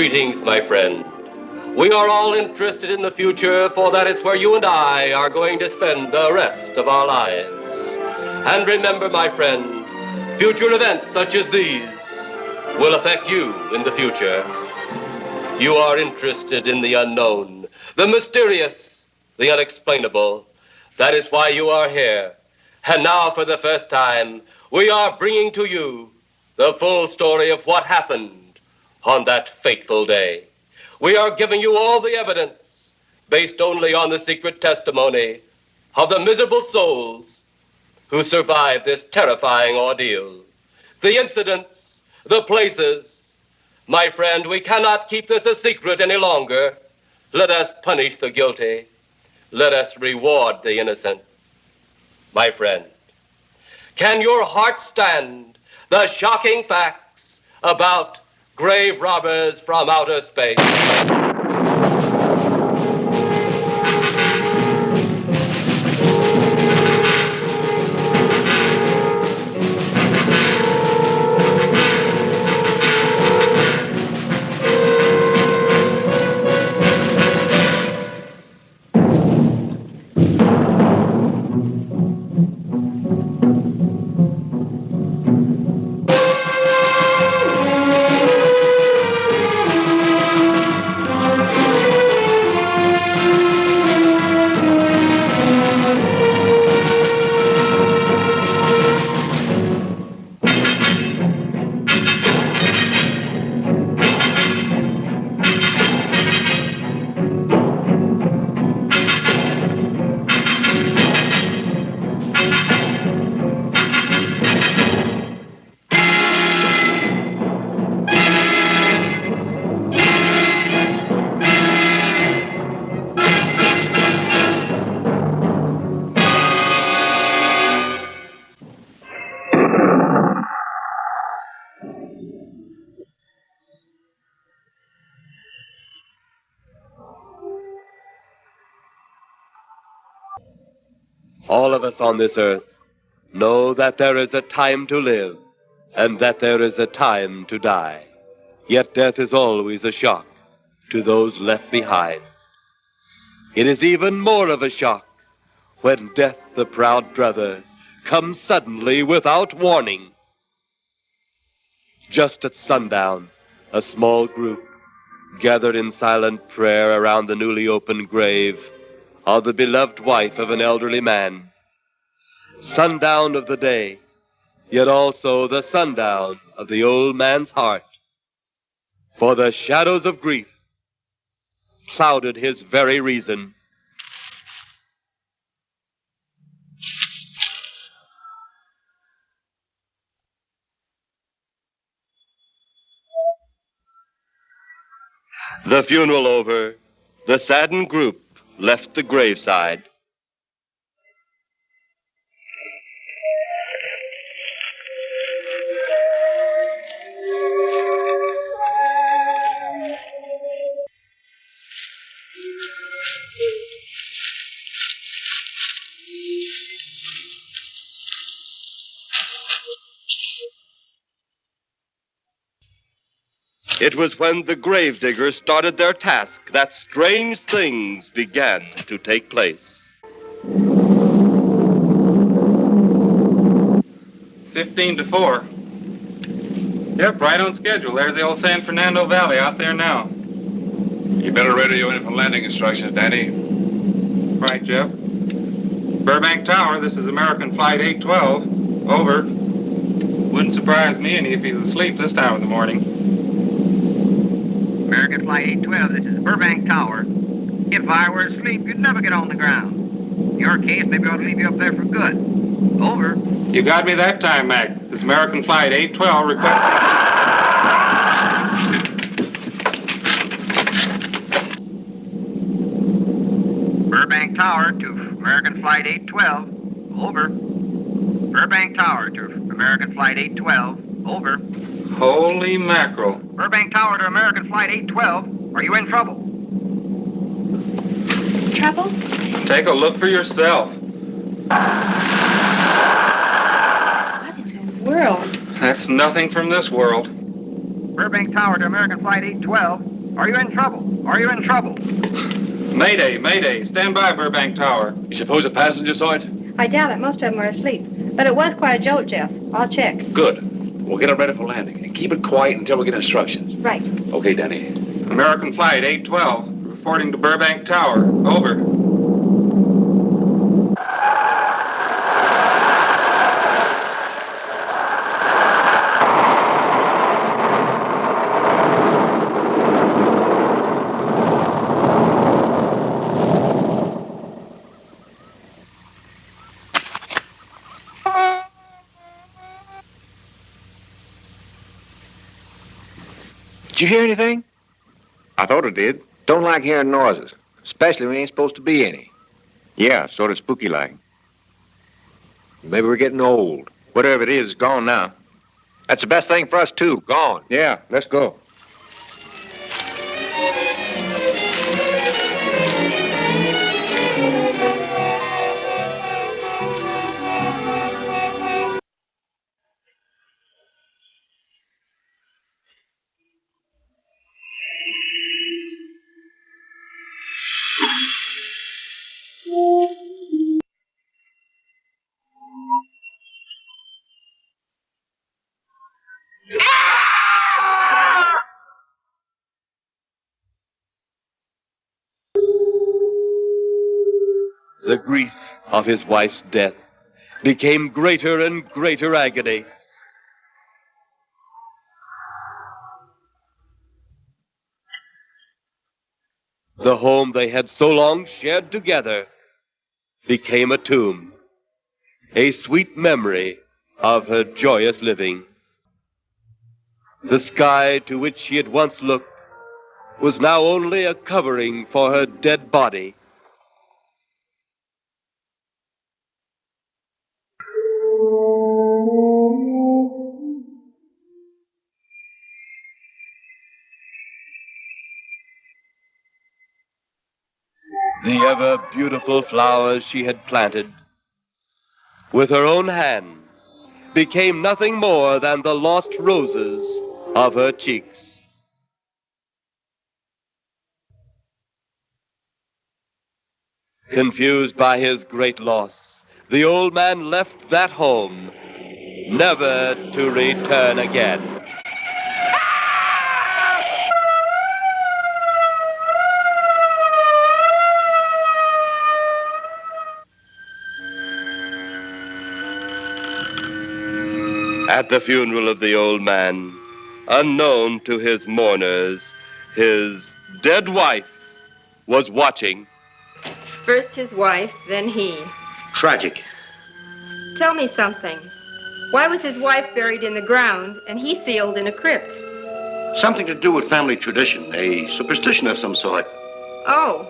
Greetings, my friend. We are all interested in the future, for that is where you and I are going to spend the rest of our lives. And remember, my friend, future events such as these will affect you in the future. You are interested in the unknown, the mysterious, the unexplainable. That is why you are here. And now, for the first time, we are bringing to you the full story of what happened on that fateful day. We are giving you all the evidence based only on the secret testimony of the miserable souls who survived this terrifying ordeal. The incidents, the places. My friend, we cannot keep this a secret any longer. Let us punish the guilty. Let us reward the innocent. My friend, can your heart stand the shocking facts about grave robbers from outer space? All of us on this earth know that there is a time to live and that there is a time to die. Yet death is always a shock to those left behind. It is even more of a shock when death, the proud brother, comes suddenly without warning. Just at sundown, a small group gathered in silent prayer around the newly opened grave of the beloved wife of an elderly man. Sundown of the day, yet also the sundown of the old man's heart. For the shadows of grief clouded his very reason. The funeral over, the saddened group left the graveside. It was when the gravediggers started their task that strange things began to take place. 15-4. Yep, right on schedule. There's the old San Fernando Valley out there now. You better radio in for landing instructions, Danny. Right, Jeff. Burbank Tower, this is American Flight 812. Over. Wouldn't surprise me any if he's asleep this time of the morning. American Flight 812, this is Burbank Tower. If I were asleep, you'd never get on the ground. In your case, maybe I ought to leave you up there for good. Over. You got me that time, Mac. This is American Flight 812 requesting... Burbank Tower to American Flight 812. Over. Burbank Tower to American Flight 812. Over. Holy mackerel. Burbank Tower to American Flight 812. Are you in trouble? Trouble? Take a look for yourself. What in the world? That's nothing from this world. Burbank Tower to American Flight 812. Are you in trouble? Are you in trouble? Mayday, mayday. Stand by, Burbank Tower. You suppose a passenger saw it? I doubt it. Most of them were asleep. But it was quite a jolt, Jeff. I'll check. Good. We'll get it ready for landing. And keep it quiet until we get instructions. Right. Okay, Danny. American Flight 812, reporting to Burbank Tower. Over. Did you hear anything? I thought it did. Don't like hearing noises, especially when there ain't supposed to be any. Yeah, sort of spooky-like. Maybe we're getting old. Whatever it is, it's gone now. That's the best thing for us, too. Gone. Yeah, let's go. The grief of his wife's death became greater and greater agony. The home they had so long shared together became a tomb, a sweet memory of her joyous living. The sky to which she had once looked was now only a covering for her dead body. The ever beautiful flowers she had planted with her own hands became nothing more than the lost roses of her cheeks. Confused by his great loss, the old man left that home, never to return again. At the funeral of the old man, unknown to his mourners, his dead wife was watching. First his wife, then he. Tragic. Tell me something. Why was his wife buried in the ground and he sealed in a crypt? Something to do with family tradition, a superstition of some sort. Oh.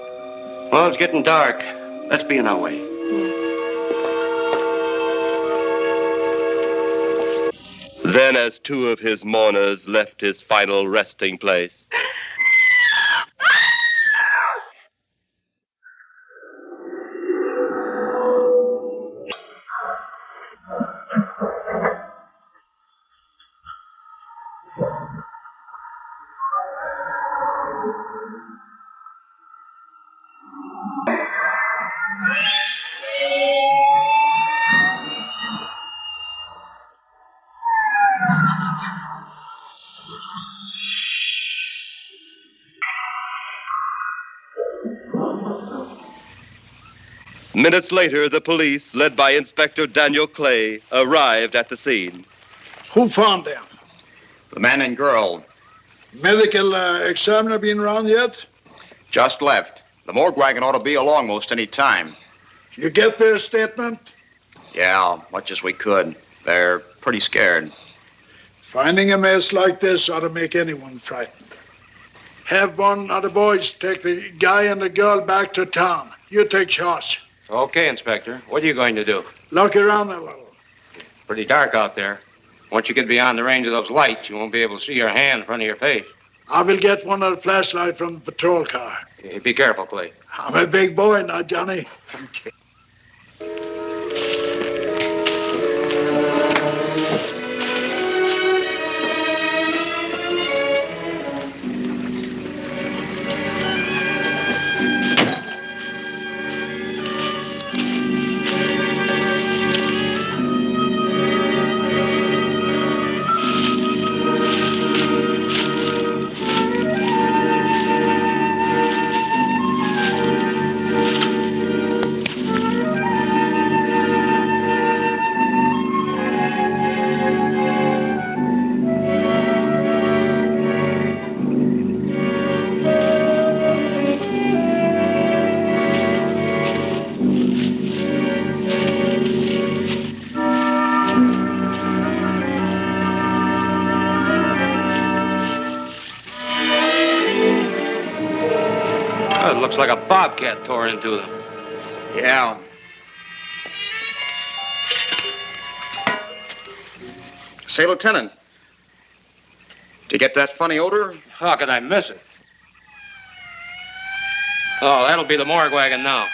Well, it's getting dark. Let's be on our way. Then, as two of his mourners left his final resting place, minutes later, the police, led by Inspector Daniel Clay, arrived at the scene. Who found them? The man and girl Medical examiner been around yet? just left. The morgue wagon ought to be along most any time. You get their statement? Yeah, much as we could. They're pretty scared. Finding a mess like this ought to make anyone frightened. Have one of the boys take the guy and the girl back to town. You take charge. Okay, Inspector. What are you going to do? Look around a little. It's pretty dark out there. Once you get beyond the range of those lights, you won't be able to see your hand in front of your face. I will get one of the flashlights from the patrol car. Hey, be careful, Clay. I'm a big boy now, Johnny. Okay. Looks like a bobcat tore into them. Yeah. Say, Lieutenant, did you get that funny odor? How could I miss it? Oh, that'll be the morgue wagon now.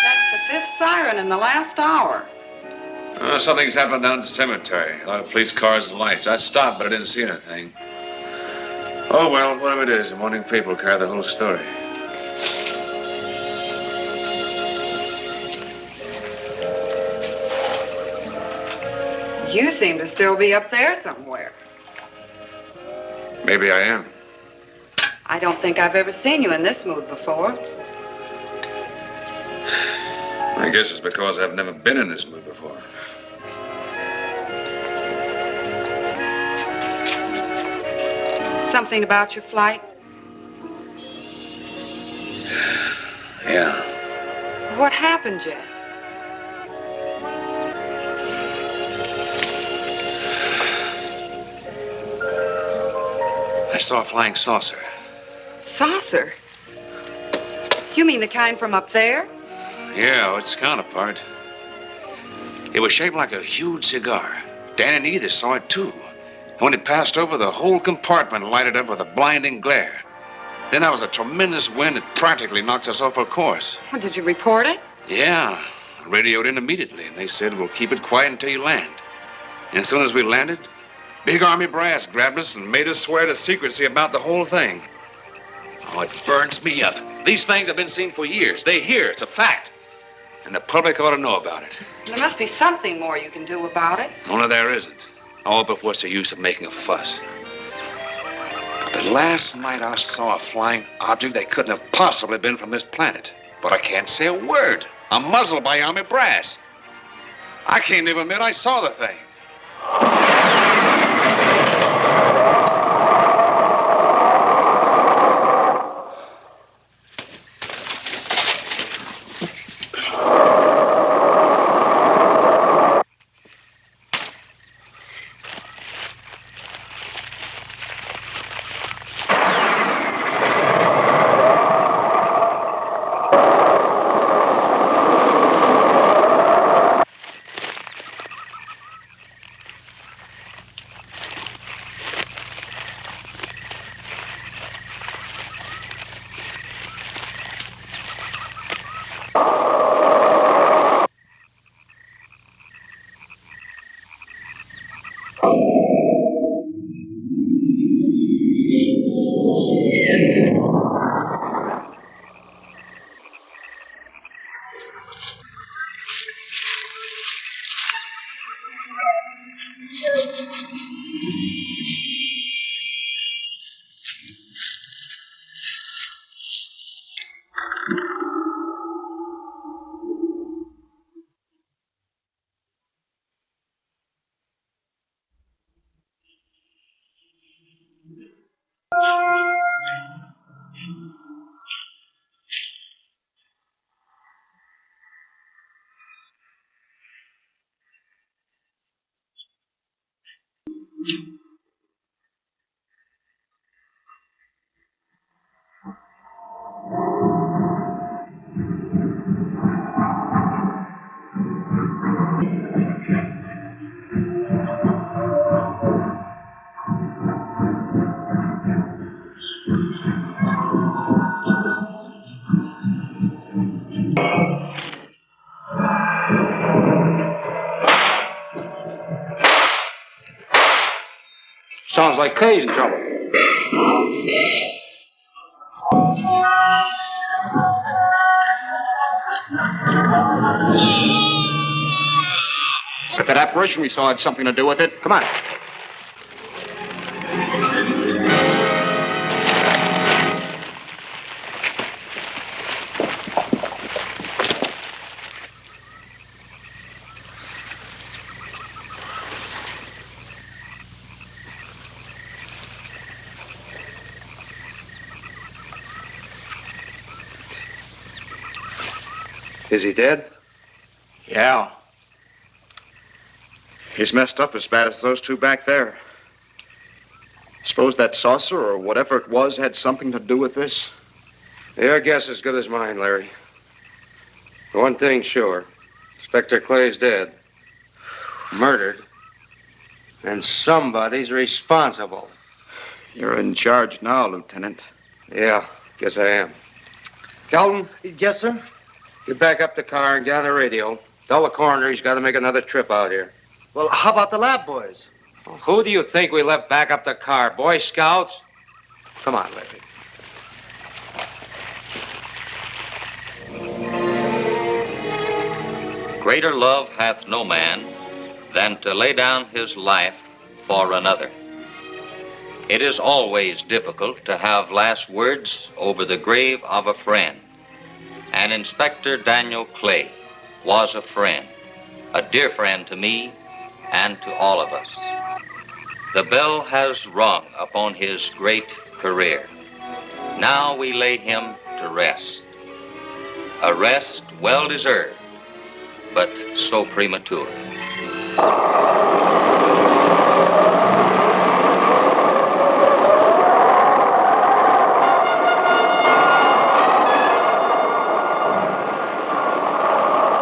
That's the 5th siren in the last hour. Something's happened down at the cemetery. A lot of police cars and lights. I stopped, but I didn't see anything. Oh, well, whatever it is, the morning paper will carry the whole story. You seem to still be up there somewhere. Maybe I am. I don't think I've ever seen you in this mood before. I guess it's because I've never been in this mood before. Something about your flight? Yeah. What happened, Jeff? I saw a flying saucer. Saucer? You mean the kind from up there? Yeah, its counterpart. It was shaped like a huge cigar. Dan and Edith saw it, too. When it passed over, the whole compartment lighted up with a blinding glare. Then there was a tremendous wind that practically knocked us off our course. Well, did you report it? Yeah. I radioed in immediately, and they said, we'll keep it quiet until you land. And as soon as we landed, Big Army brass grabbed us and made us swear to secrecy about the whole thing. Oh, it burns me up. These things have been seen for years. They hear. It's a fact. And the public ought to know about it. There must be something more you can do about it. Only there isn't. Oh, but what's the use of making a fuss? But last night I saw a flying object that couldn't have possibly been from this planet. But I can't say a word. I'm muzzled by Army brass. I can't even admit I saw the thing. Sounds like Kay's in trouble. If that apparition we saw had something to do with it, come on. Is he dead? Yeah. He's messed up as bad as those two back there. Suppose that saucer or whatever it was had something to do with this? Your guess as good as mine, Larry. One thing's sure. Inspector Clay's dead. Murdered. And somebody's responsible. You're in charge now, Lieutenant. Yeah, guess I am. Calvin? Yes, sir? Get back up the car and get on the radio. Tell the coroner he's got to make another trip out here. Well, how about the lab boys? Well, who do you think we left back up the car? Boy Scouts? Come on, Larry. Greater love hath no man than to lay down his life for another. It is always difficult to have last words over the grave of a friend. And Inspector Daniel Clay was a friend, a dear friend to me and to all of us. The bell has rung upon his great career. Now we lay him to rest. A rest well deserved, but so premature.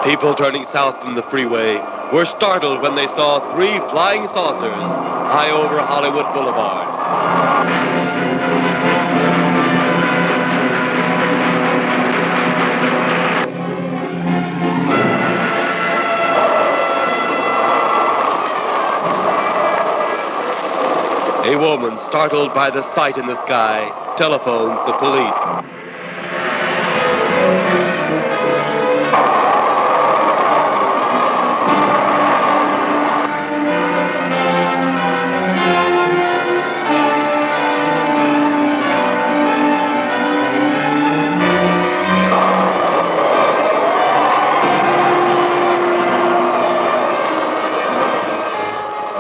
People turning south from the freeway were startled when they saw 3 flying saucers high over Hollywood Boulevard. A woman, startled by the sight in the sky, telephones the police.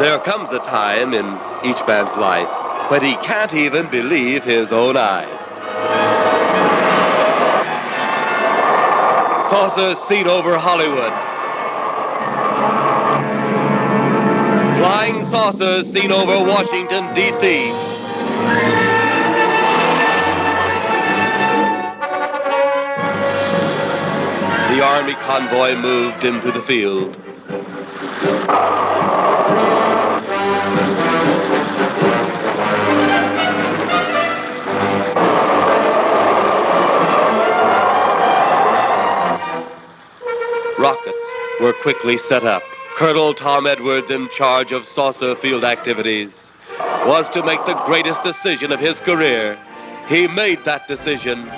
There comes a time in each man's life when he can't even believe his own eyes. Saucers seen over Hollywood. Flying saucers seen over Washington, D.C. The Army convoy moved into the field. Rockets were quickly set up. Colonel Tom Edwards, in charge of saucer field activities, was to make the greatest decision of his career. He made that decision.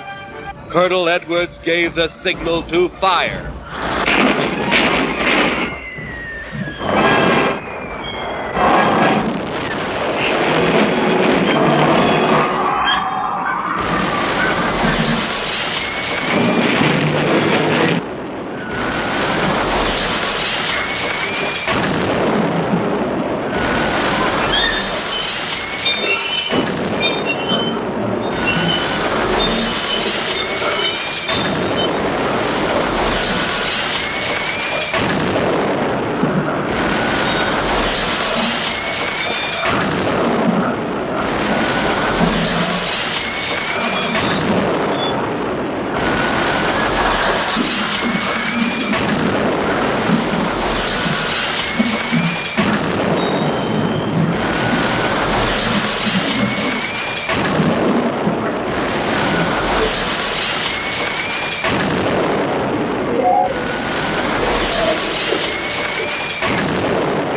Colonel Edwards gave the signal to fire.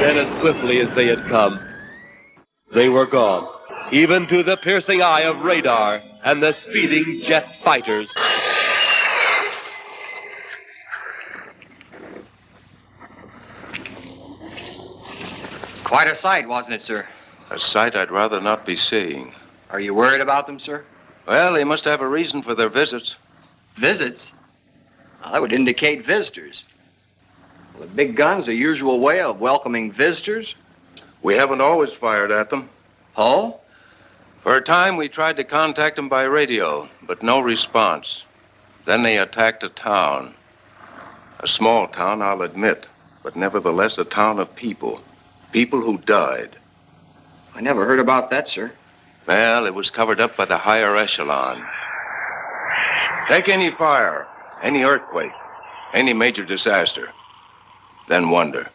Then, as swiftly as they had come, they were gone, even to the piercing eye of radar and the speeding jet fighters. Quite a sight, wasn't it, sir? A sight I'd rather not be seeing. Are you worried about them, sir? Well, they must have a reason for their visits. Visits? Well, that would indicate visitors. Well, the big gun's the usual way of welcoming visitors. We haven't always fired at them. Oh? For a time, we tried to contact them by radio, but no response. Then they attacked a town. A small town, I'll admit, but nevertheless a town of people. People who died. I never heard about that, sir. Well, it was covered up by the higher echelon. Take any fire, any earthquake, any major disaster, then wonder.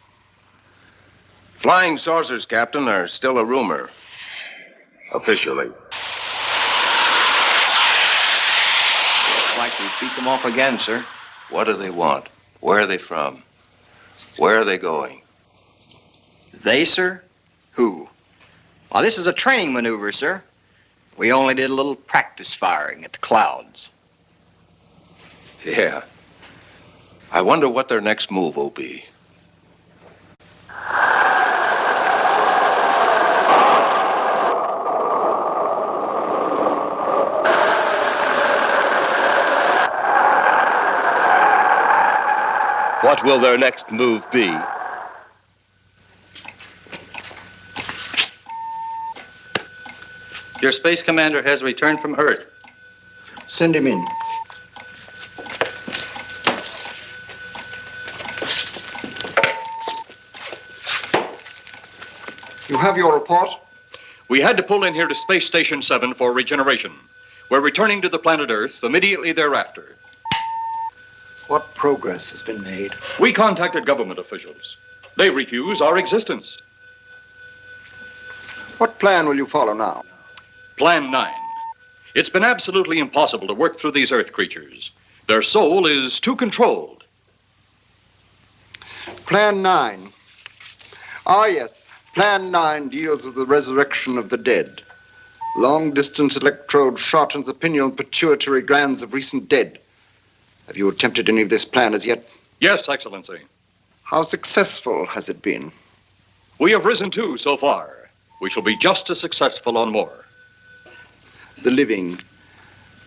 Flying saucers, Captain, are still a rumor. Officially. Looks like we beat them off again, sir. What do they want? Where are they from? Where are they going? They, sir? Who? Well, this is a training maneuver, sir. We only did a little practice firing at the clouds. Yeah. I wonder what their next move will be. What will their next move be? Your space commander has returned from Earth. Send him in. You have your report? We had to pull in here to Space Station 7 for regeneration. We're returning to the planet Earth immediately thereafter. What progress has been made? We contacted government officials. They refuse our existence. What plan will you follow now? Plan 9. It's been absolutely impossible to work through these Earth creatures. Their soul is too controlled. Plan 9. Ah, yes. Plan 9 deals with the resurrection of the dead. Long-distance electrode shot into the pineal and pituitary glands of recent dead. Have you attempted any of this plan as yet? Yes, Excellency. How successful has it been? We have risen 2 so far. We shall be just as successful on more. The living,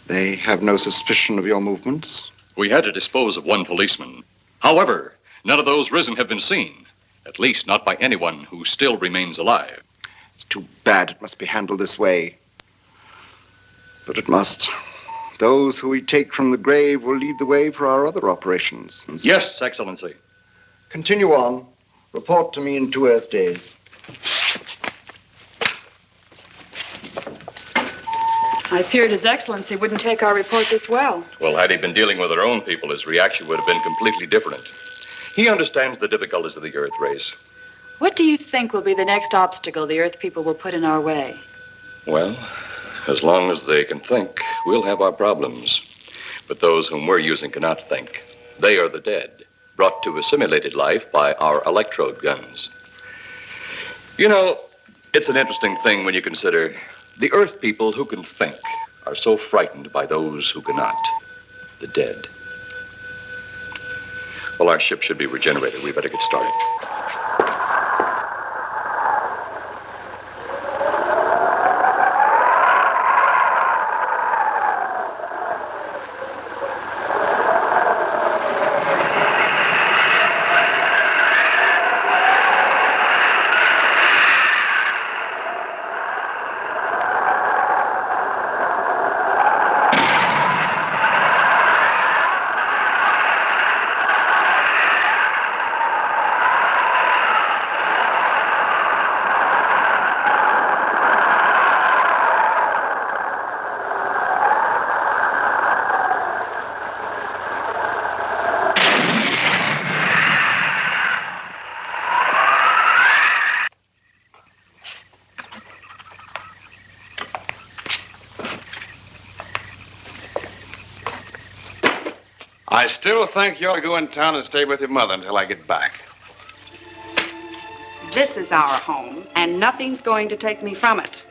they have no suspicion of your movements? We had to dispose of 1 policeman. However, none of those risen have been seen. At least not by anyone who still remains alive. It's too bad it must be handled this way. But it must. Those who we take from the grave will lead the way for our other operations. Yes, Excellency. Continue on. Report to me in 2 Earth days. I feared His Excellency wouldn't take our report this well. Well, had he been dealing with our own people, his reaction would have been completely different. He understands the difficulties of the Earth race. What do you think will be the next obstacle the Earth people will put in our way? Well, as long as they can think, we'll have our problems. But those whom we're using cannot think. They are the dead, brought to a simulated life by our electrode guns. You know, it's an interesting thing when you consider the Earth people who can think are so frightened by those who cannot, the dead. Well, our ship should be regenerated. We better get started. I still think you ought to go in town and stay with your mother until I get back. This is our home, and nothing's going to take me from it.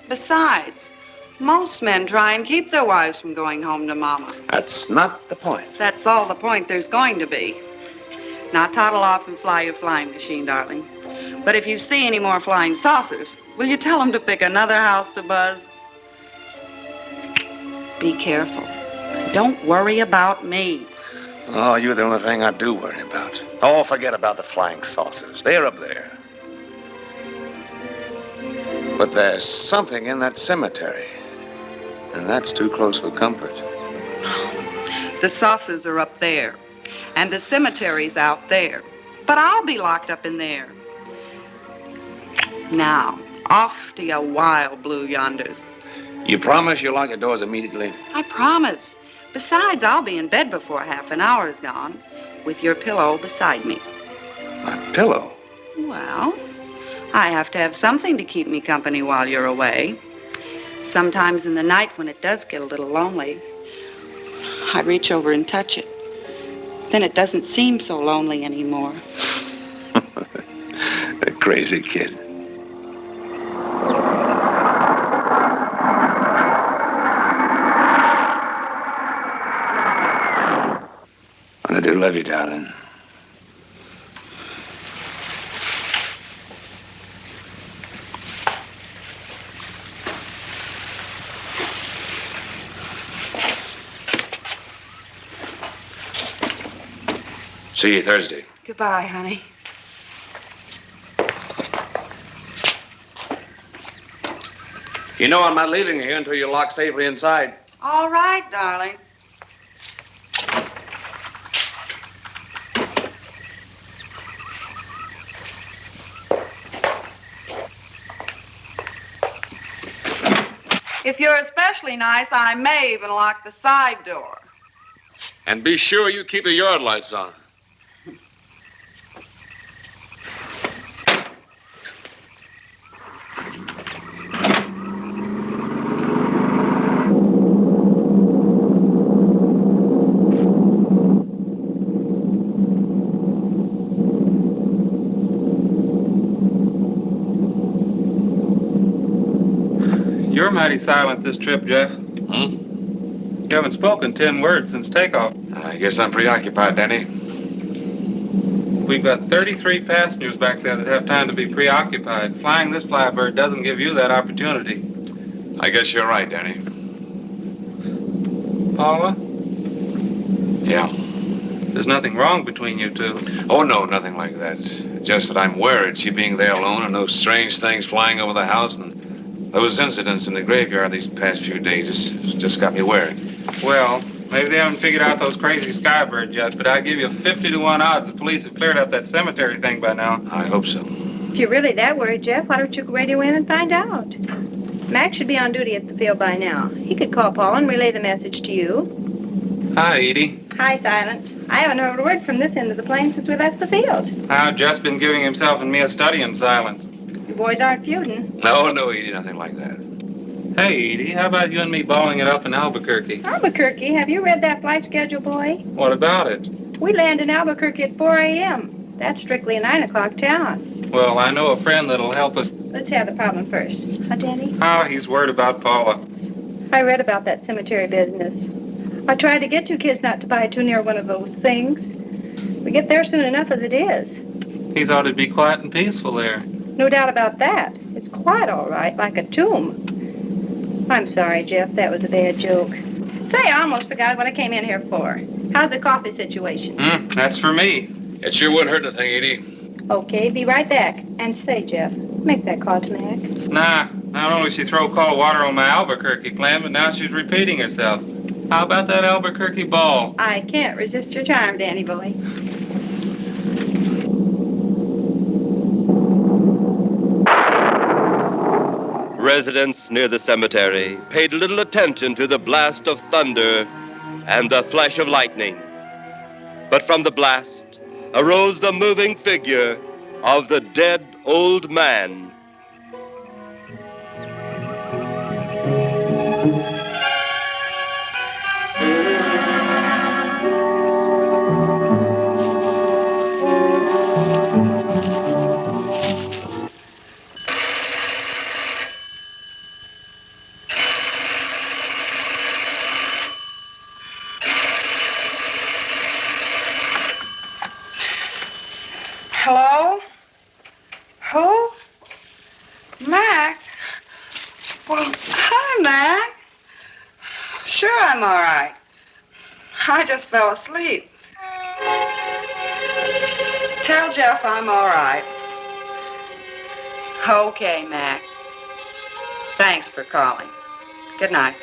Besides, most men try and keep their wives from going home to Mama. That's not the point. That's all the point there's going to be. Now toddle off and fly your flying machine, darling. But if you see any more flying saucers, will you tell them to pick another house to buzz? Be careful. Don't worry about me. Oh, you're the only thing I do worry about. Oh, forget about the flying saucers. They're up there. But there's something in that cemetery. And that's too close for comfort. The saucers are up there, and the cemetery's out there. But I'll be locked up in there. Now, off to your wild blue yonders. You promise you'll lock your doors immediately? I promise. Besides, I'll be in bed before half an hour is gone, with your pillow beside me. My pillow? Well, I have to have something to keep me company while you're away. Sometimes in the night when it does get a little lonely, I reach over and touch it. Then it doesn't seem so lonely anymore. A crazy kid. I do love you, darling. See you Thursday. Goodbye, honey. You know I'm not leaving you here until you're locked safely inside. All right, darling. If you're especially nice, I may even lock the side door. And be sure you keep the yard lights on. You're mighty silent this trip, Jeff. You haven't spoken 10 words since takeoff. I guess I'm preoccupied, Danny. We've got 33 passengers back there that have time to be preoccupied. Flying this flybird doesn't give you that opportunity. I guess you're right, Danny. Paula? Yeah. There's nothing wrong between you two. Oh, no, nothing like that. Just that I'm worried, she being there alone and those strange things flying over the house and those incidents in the graveyard these past few days. It's just got me worried. Well, maybe they haven't figured out those crazy skybirds yet, but I'd give you 50 to 1 odds the police have cleared up that cemetery thing by now. I hope so. If you're really that worried, Jeff, why don't you radio in and find out? Mac should be on duty at the field by now. He could call Paul and relay the message to you. Hi, Edie. Hi, Silence. I haven't heard a word from this end of the plane since we left the field. I've just been giving himself and me a study in silence. You boys aren't feuding. No, Edie, nothing like that. Hey, Edie, how about you and me balling it up in Albuquerque? Albuquerque? Have you read that flight schedule, boy? What about it? We land in Albuquerque at 4 a.m. That's strictly a 9 o'clock town. Well, I know a friend that'll help us. Let's have the problem first. Huh, Danny? Oh, he's worried about Paula. I read about that cemetery business. I tried to get you kids not to buy too near one of those things. We get there soon enough as it is. He thought it'd be quiet and peaceful there. No doubt about that. It's quite all right, like a tomb. I'm sorry, Jeff. That was a bad joke. Say, I almost forgot what I came in here for. How's the coffee situation? That's for me. It sure wouldn't hurt a thing, Edie. Okay, be right back. And say, Jeff, make that call to Mac. Nah, not only she throw cold water on my Albuquerque plan, but now she's repeating herself. How about that Albuquerque ball? I can't resist your charm, Danny boy. Residents near the cemetery paid little attention to the blast of thunder and the flash of lightning. But from the blast arose the moving figure of the dead old man. Hello? Who? Mac? Well, hi, Mac. Sure, I'm all right. I just fell asleep. Tell Jeff I'm all right. Okay, Mac. Thanks for calling. Good night.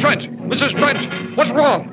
Trent! Mrs. Trent! What's wrong?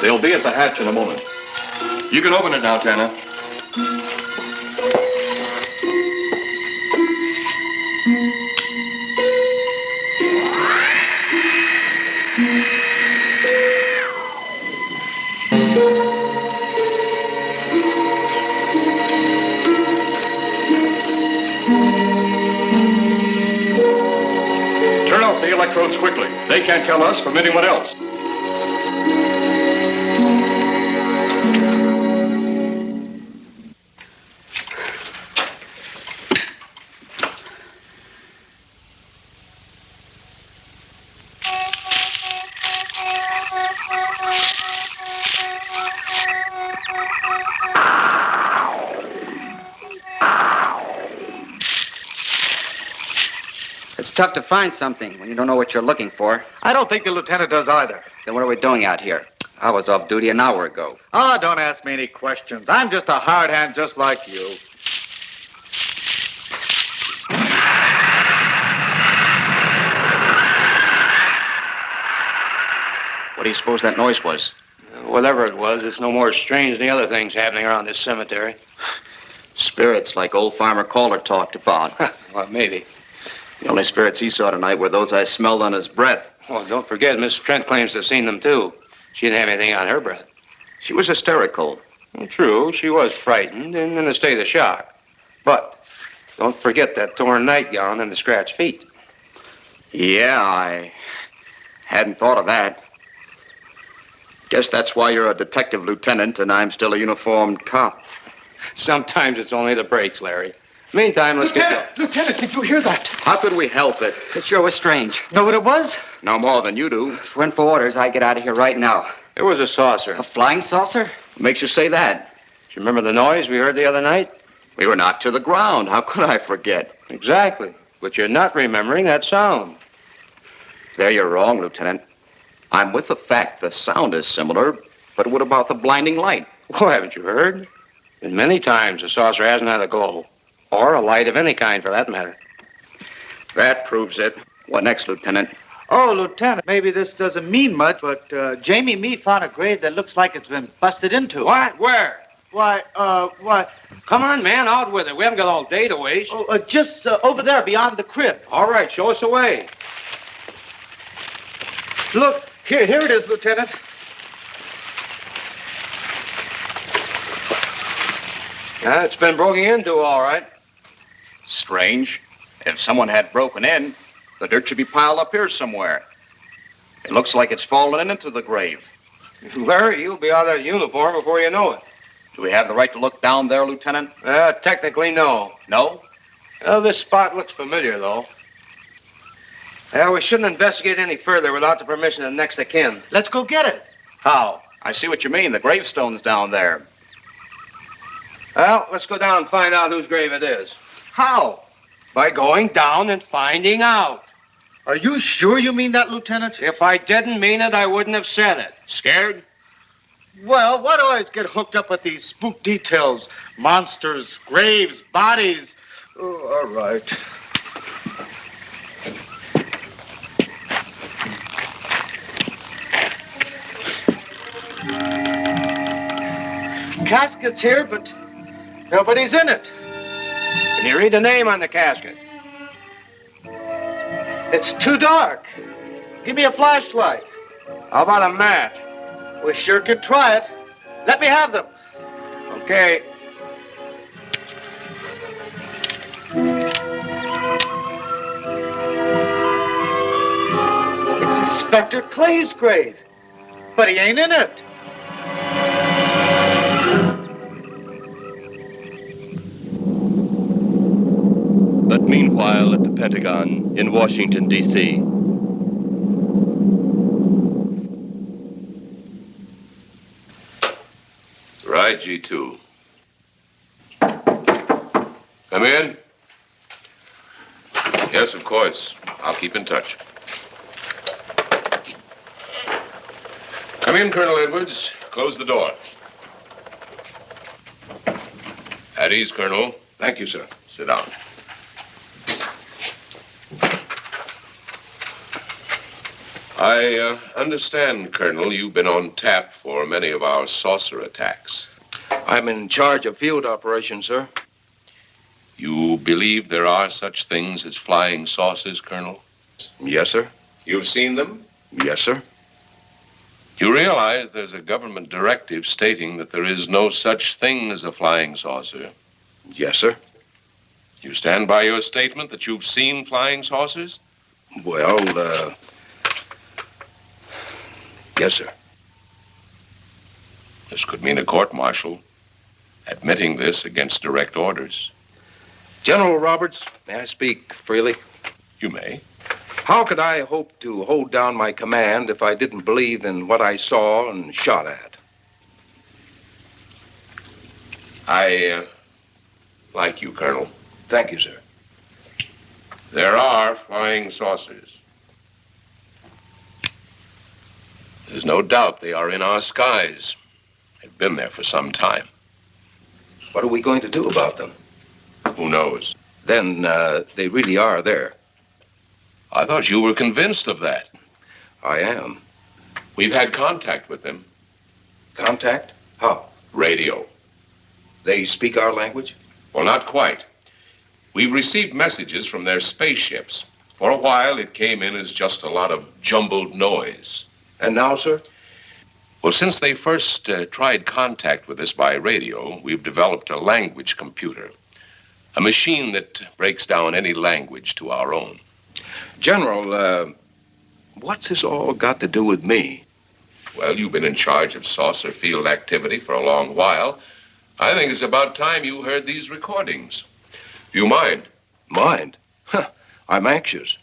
They'll be at the hatch in a moment. You can open it now, Tanner. Turn off the electrodes quickly. They can't tell us from anyone else. It's tough to find something when you don't know what you're looking for. I don't think the lieutenant does either. Then what are we doing out here? I was off duty an hour ago. Oh, don't ask me any questions. I'm just a hard hand just like you. What do you suppose that noise was? Whatever it was, it's no more strange than the other things happening around this cemetery. Spirits, like old Farmer Calder talked about. Well, maybe. The only spirits he saw tonight were those I smelled on his breath. Well, don't forget, Miss Trent claims to have seen them, too. She didn't have anything on her breath. She was hysterical. Well, true, she was frightened and in a state of shock. But don't forget that torn nightgown and the scratched feet. Yeah, I hadn't thought of that. Guess that's why you're a detective lieutenant and I'm still a uniformed cop. Sometimes it's only the breaks, Larry. Meantime, let's get going. Lieutenant, did you hear that? How could we help it? It sure was strange. Know what it was? No more than you do. If it weren't for orders, I'd get out of here right now. It was a saucer. A flying saucer? What makes you say that? Do you remember the noise we heard the other night? We were knocked to the ground. How could I forget? Exactly. But you're not remembering that sound. There you're wrong, Lieutenant. I'm with the fact the sound is similar, but what about the blinding light? Oh, haven't you heard? And many times the saucer hasn't had a glow. Or a light of any kind, for that matter. That proves it. What next, Lieutenant? Oh, Lieutenant, maybe this doesn't mean much, but Jamie Meade found a grave that looks like it's been busted into. What? Where? Why? Come on, man, out with it. We haven't got all day to waste. Oh, just over there beyond the crib. All right, show us the way. Look, here it is, Lieutenant. It's been broken into, all right. Strange. If someone had broken in, the dirt should be piled up here somewhere. It looks like it's fallen into the grave. Larry, you'll be out of that uniform before you know it. Do we have the right to look down there, Lieutenant? Technically, no. No? Well, this spot looks familiar, though. We shouldn't investigate any further without the permission of next of kin. Let's go get it. How? I see what you mean. The gravestone's down there. Well, let's go down and find out whose grave it is. How? By going down and finding out. Are you sure you mean that, Lieutenant? If I didn't mean it, I wouldn't have said it. Scared? Well, why do I always get hooked up with these spook details? Monsters, graves, bodies. Oh, all right. Casket's here, but nobody's in it. Can you read the name on the casket? It's too dark. Give me a flashlight. How about a match? We sure could try it. Let me have them. Okay. It's Inspector Clay's grave, but he ain't in it. But meanwhile, at the Pentagon in Washington, D.C., Right, G2. Come in. Yes, of course. I'll keep in touch. Come in, Colonel Edwards. Close the door. At ease, Colonel. Thank you, sir. Sit down. I understand, Colonel, you've been on tap for many of our saucer attacks. I'm in charge of field operations, sir. You believe there are such things as flying saucers, Colonel? Yes, sir. You've seen them? Yes, sir. You realize there's a government directive stating that there is no such thing as a flying saucer? Yes, sir. You stand by your statement that you've seen flying saucers? Well, yes, sir. This could mean a court-martial, admitting this against direct orders. General Roberts, may I speak freely? You may. How could I hope to hold down my command if I didn't believe in what I saw and shot at? I like you, Colonel. Thank you, sir. There are flying saucers. There's no doubt they are in our skies. They've been there for some time. What are we going to do about them? Who knows? Then they really are there. I thought you were convinced of that. I am. We've had contact with them. Contact? How? Radio. They speak our language? Well, not quite. We've received messages from their spaceships. For a while, it came in as just a lot of jumbled noise. And now, sir? Well, since they first tried contact with us by radio, we've developed a language computer. A machine that breaks down any language to our own. General, what's this all got to do with me? Well, you've been in charge of saucer field activity for a long while. I think it's about time you heard these recordings. Do you mind? Mind? Huh, I'm anxious.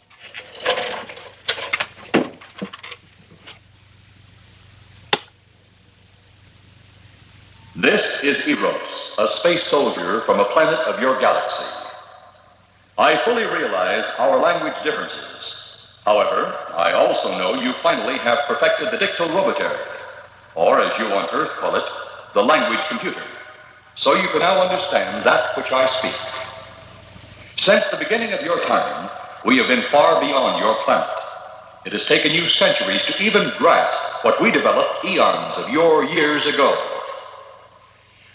This is Eros, a space soldier from a planet of your galaxy. I fully realize our language differences. However, I also know you finally have perfected the dictorobotery, or as you on Earth call it, the language computer. So you can now understand that which I speak. Since the beginning of your time, we have been far beyond your planet. It has taken you centuries to even grasp what we developed eons of your years ago.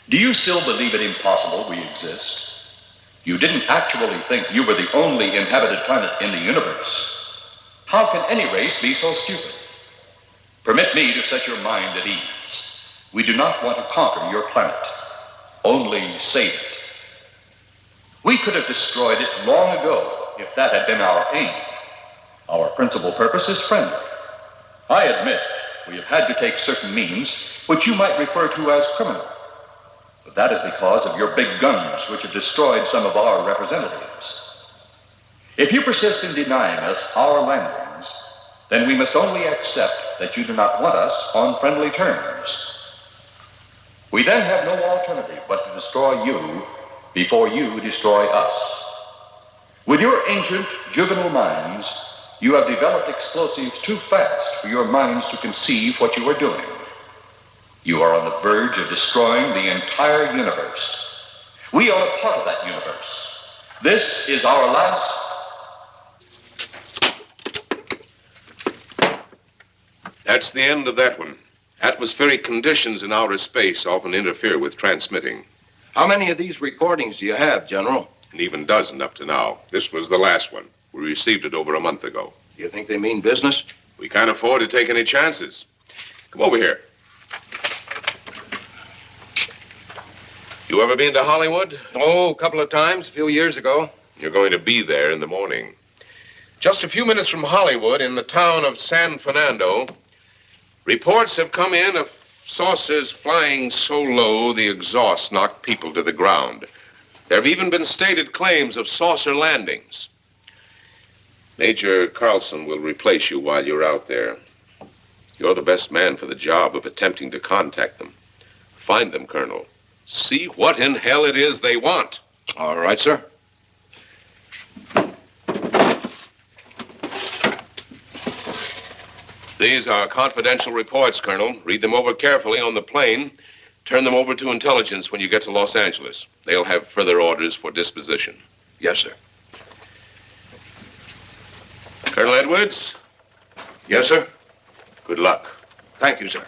Do you still believe it impossible we exist? You didn't actually think you were the only inhabited planet in the universe. How can any race be so stupid? Permit me to set your mind at ease. We do not want to conquer your planet. only save it. We could have destroyed it long ago if that had been our aim. Our principal purpose is friendly. I admit we have had to take certain means which you might refer to as criminal. But that is because of your big guns, which have destroyed some of our representatives. If you persist in denying us our landings, then we must only accept that you do not want us on friendly terms. We then have no alternative but to destroy you before you destroy us. With your ancient juvenile minds, you have developed explosives too fast for your minds to conceive what you are doing. You are on the verge of destroying the entire universe. We are a part of that universe. This is our last. That's the end of that one. Atmospheric conditions in outer space often interfere with transmitting. How many of these recordings do you have, General? An even dozen up to now. This was the last one. We received it over a month ago. Do you think they mean business? We can't afford to take any chances. Come over here. You ever been to Hollywood? Oh, a couple of times, a few years ago. You're going to be there in the morning. Just a few minutes from Hollywood, in the town of San Fernando, reports have come in of saucers flying so low the exhaust knocked people to the ground. There have even been stated claims of saucer landings. Major Carlson will replace you while you're out there. You're the best man for the job of attempting to contact them. Find them, Colonel. See what in hell it is they want. All right, sir. These are confidential reports, Colonel. Read them over carefully on the plane. Turn them over to intelligence when you get to Los Angeles. They'll have further orders for disposition. Yes, sir. Colonel Edwards? Yes, sir. Good luck. Thank you, sir.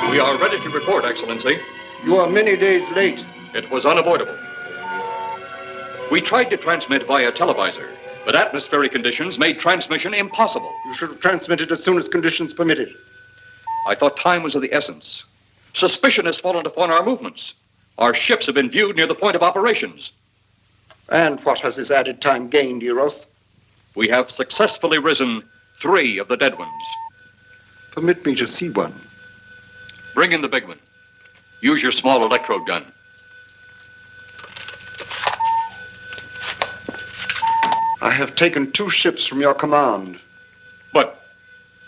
We are ready to report, Excellency. You are many days late. It was unavoidable. We tried to transmit via televisor, but atmospheric conditions made transmission impossible. You should have transmitted as soon as conditions permitted. I thought time was of the essence. Suspicion has fallen upon our movements. Our ships have been viewed near the point of operations. And what has this added time gained, Eros? We have successfully risen 3 of the dead ones. Permit me to see one. Bring in the big one. Use your small electrode gun. I have taken 2 ships from your command. But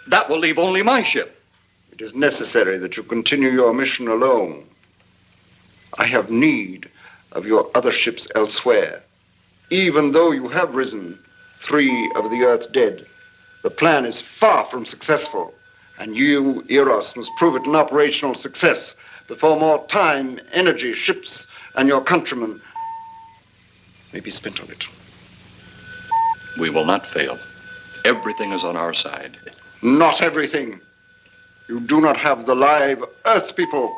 that will leave only my ship. It is necessary that you continue your mission alone. I have need of your other ships elsewhere. Even though you have risen 3 of the Earth's dead, the plan is far from successful. And you, Eros, must prove it an operational success before more time, energy, ships, and your countrymen may be spent on it. We will not fail. Everything is on our side. Not everything. You do not have the live Earth people.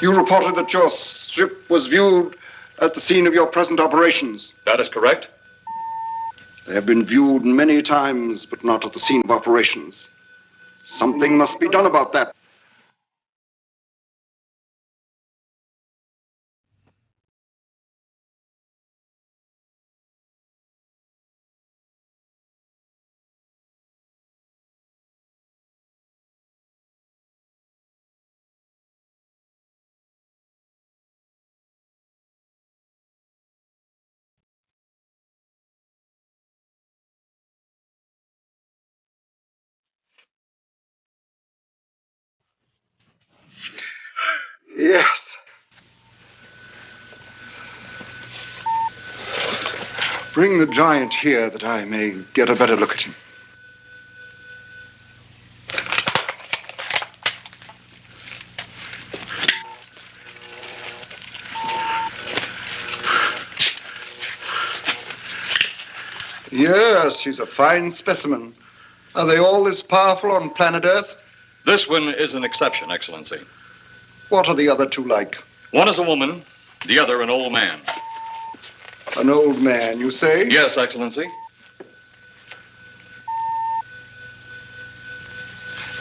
You reported that your ship was viewed at the scene of your present operations. That is correct. They have been viewed many times, but not at the scene of operations. Something must be done about that. Yes. Bring the giant here that I may get a better look at him. she's a fine specimen. Are they all this powerful on planet Earth? This one is an exception, Excellency. What are the other two like? One is a woman, the other an old man. An old man, you say? Yes, Excellency.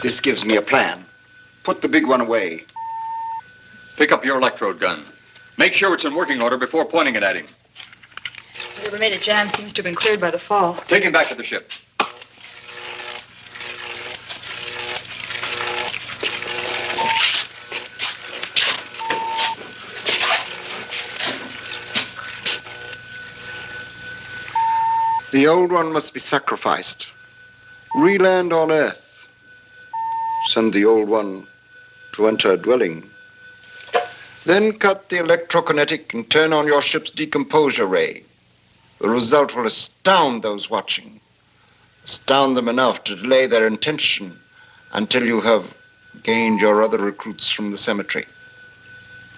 This gives me a plan. Put the big one away. Pick up your electrode gun. Make sure it's in working order before pointing it at him. Whatever made a jam seems to have been cleared by the fall. Take him back to the ship. The old one must be sacrificed. Re-land on Earth. Send the old one to enter a dwelling. Then cut the electrokinetic and turn on your ship's decomposure ray. The result will astound those watching. Astound them enough to delay their intention until you have gained your other recruits from the cemetery.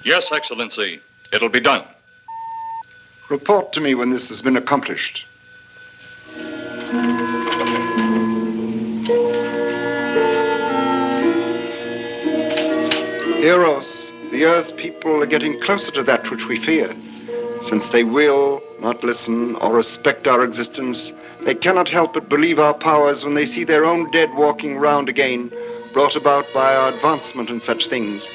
Yes, Excellency. It'll be done. Report to me when this has been accomplished. Eros, the Earth people are getting closer to that which we fear. Since they will not listen or respect our existence, they cannot help but believe our powers when they see their own dead walking round again, brought about by our advancement in such things.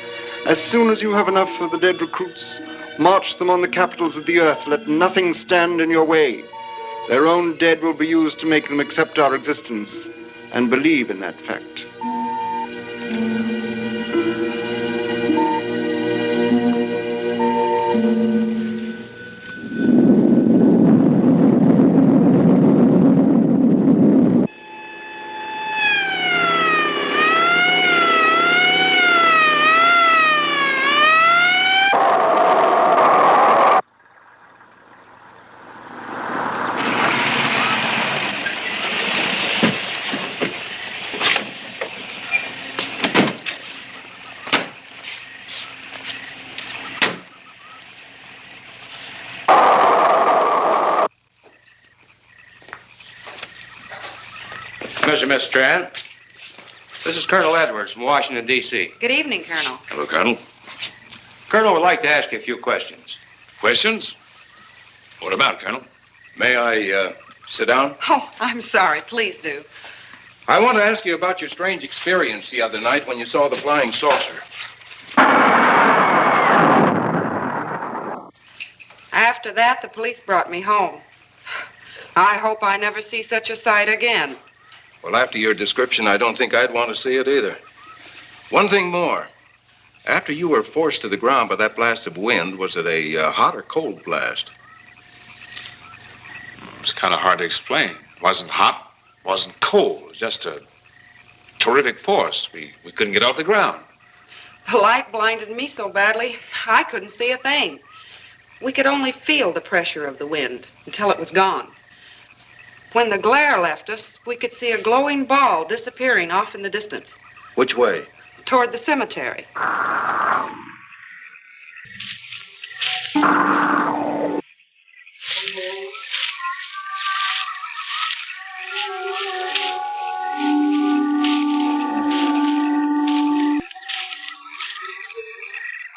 As soon as you have enough of the dead recruits, march them on the capitals of the earth. Let nothing stand in your way. Their own dead will be used to make them accept our existence and believe in that fact. Miss Strand. This is Colonel Edwards from Washington, D.C. Good evening, Colonel. Hello, Colonel. Colonel would like to ask you a few questions. Questions? What about, Colonel? May I sit down? Oh, I'm sorry. Please do. I want to ask you about your strange experience the other night when you saw the flying saucer. After that, the police brought me home. I hope I never see such a sight again. Well, after your description, I don't think I'd want to see it either. One thing more. After you were forced to the ground by that blast of wind, was it a hot or cold blast? It's kind of hard to explain. It wasn't hot, wasn't cold. It was just a terrific force. We couldn't get off the ground. The light blinded me so badly, I couldn't see a thing. We could only feel the pressure of the wind until it was gone. When the glare left us, we could see a glowing ball disappearing off in the distance. Which way? Toward the cemetery.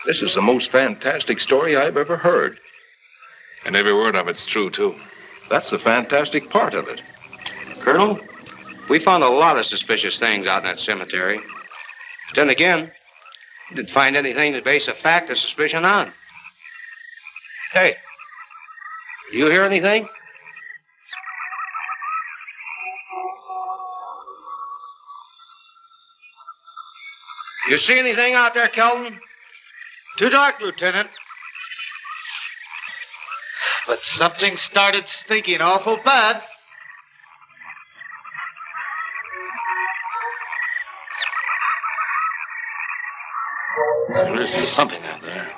This is the most fantastic story I've ever heard. And every word of it's true, too. That's the fantastic part of it. Colonel, we found a lot of suspicious things out in that cemetery. But then again, we didn't find anything to base a fact or suspicion on. Hey, do you hear anything? You see anything out there, Kelton? Too dark, Lieutenant. But something started stinking awful bad. There's something out there.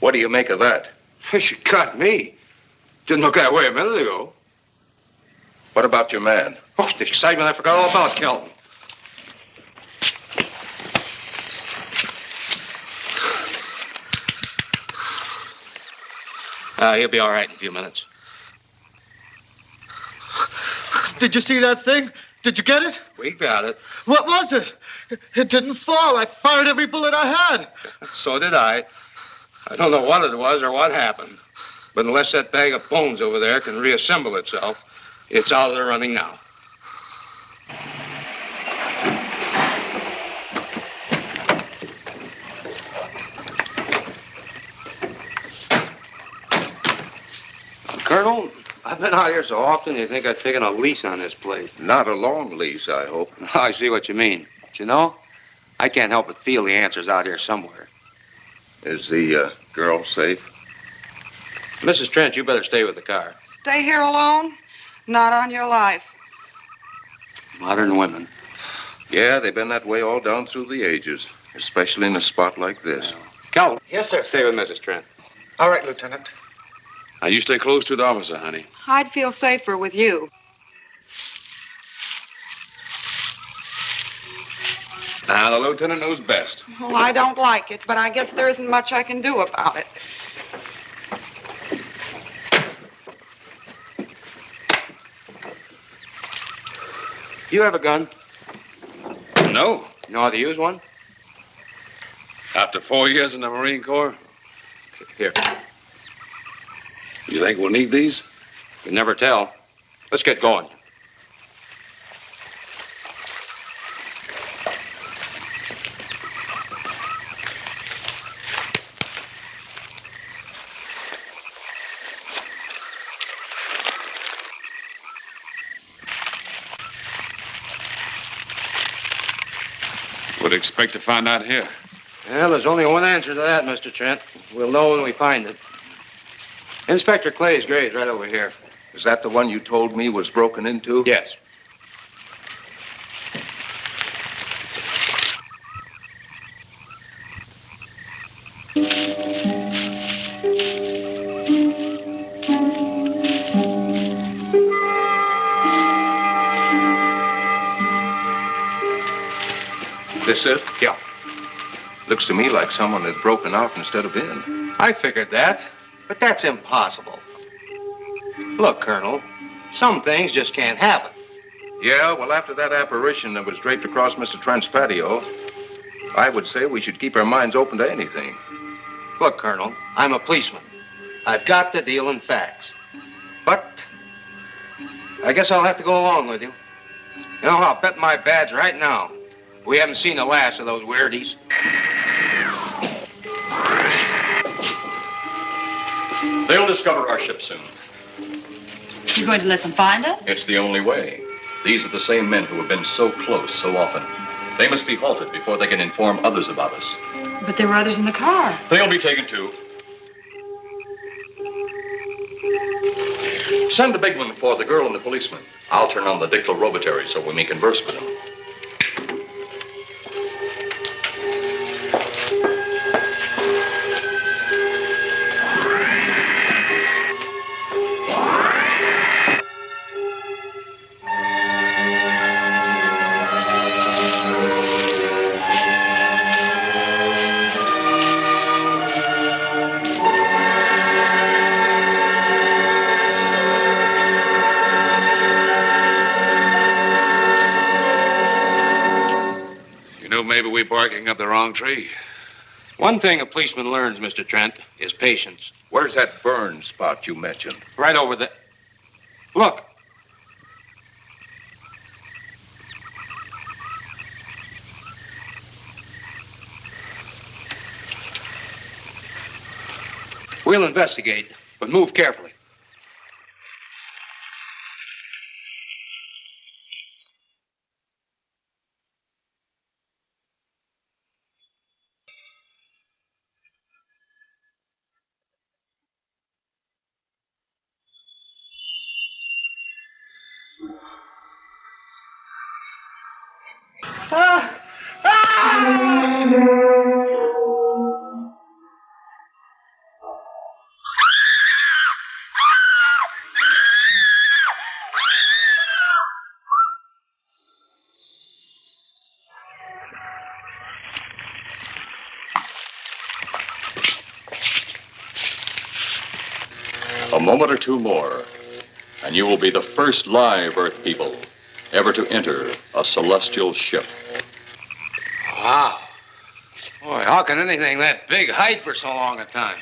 What do you make of that? She got me. Didn't look that way a minute ago. What about your man? Oh, the excitement, I forgot all about Kelton. He'll be all right in a few minutes. Did you see that thing? Did you get it? We got it. What was it? It didn't fall. I fired every bullet I had. So did I. I don't know what it was or what happened. But unless that bag of bones over there can reassemble itself, it's out of the running now. Colonel, I've been out here so often you think I've taken a lease on this place. Not a long lease, I hope. I see what you mean. But you know, I can't help but feel the answer's out here somewhere. Is the girl safe? Mrs. Trent, you better stay with the car. Stay here alone? Not on your life. Modern women. Yeah, they've been that way all down through the ages, especially in a spot like this. Calvin. Yes, sir. Stay with Mrs. Trent. All right, Lieutenant. Now, you stay close to the officer, honey. I'd feel safer with you. Now, the lieutenant knows best. Well, I don't like it, but I guess there isn't much I can do about it. Do you have a gun? No. You know how to use one? After 4 years in the Marine Corps? Here. You think we'll need these? You can never tell. Let's get going. Would expect to find out here. Well, there's only one answer to that, Mr. Trent. We'll know when we find it. Inspector Clay's grave's right over here. Is that the one you told me was broken into? Yes. This it? Yeah. Looks to me like someone had broken out instead of in. I figured that, but that's impossible. Look, Colonel, some things just can't happen. Yeah, well, after that apparition that was draped across Mr. Trent's patio, I would say we should keep our minds open to anything. Look, Colonel, I'm a policeman. I've got to deal in facts. But I guess I'll have to go along with you. You know, I'll bet my badge right now we haven't seen the last of those weirdies. They'll discover our ship soon. You going to let them find us? It's the only way. These are the same men who have been so close so often. They must be halted before they can inform others about us. But there were others in the car. They'll be taken too. Send the big one for the girl and the policeman. I'll turn on the dictal robotary so we may converse with them. maybe we're barking up the wrong tree. One thing a policeman learns, Mr. Trent, is patience. Where's that burn spot you mentioned? Right over there. Look. We'll investigate, but move carefully. A moment or two more, and you will be the first live Earth people ever to enter a celestial ship. Wow. Boy, how can anything that big hide for so long a time?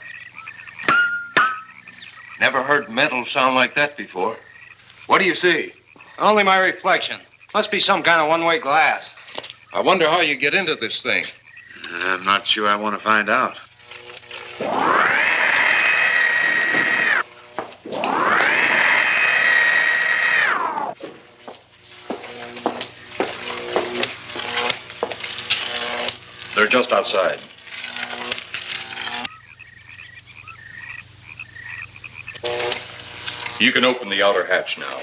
Never heard metal sound like that before. What do you see? Only my reflection. Must be some kind of one-way glass. I wonder how you get into this thing. I'm not sure I want to find out. They're just outside. You can open the outer hatch now.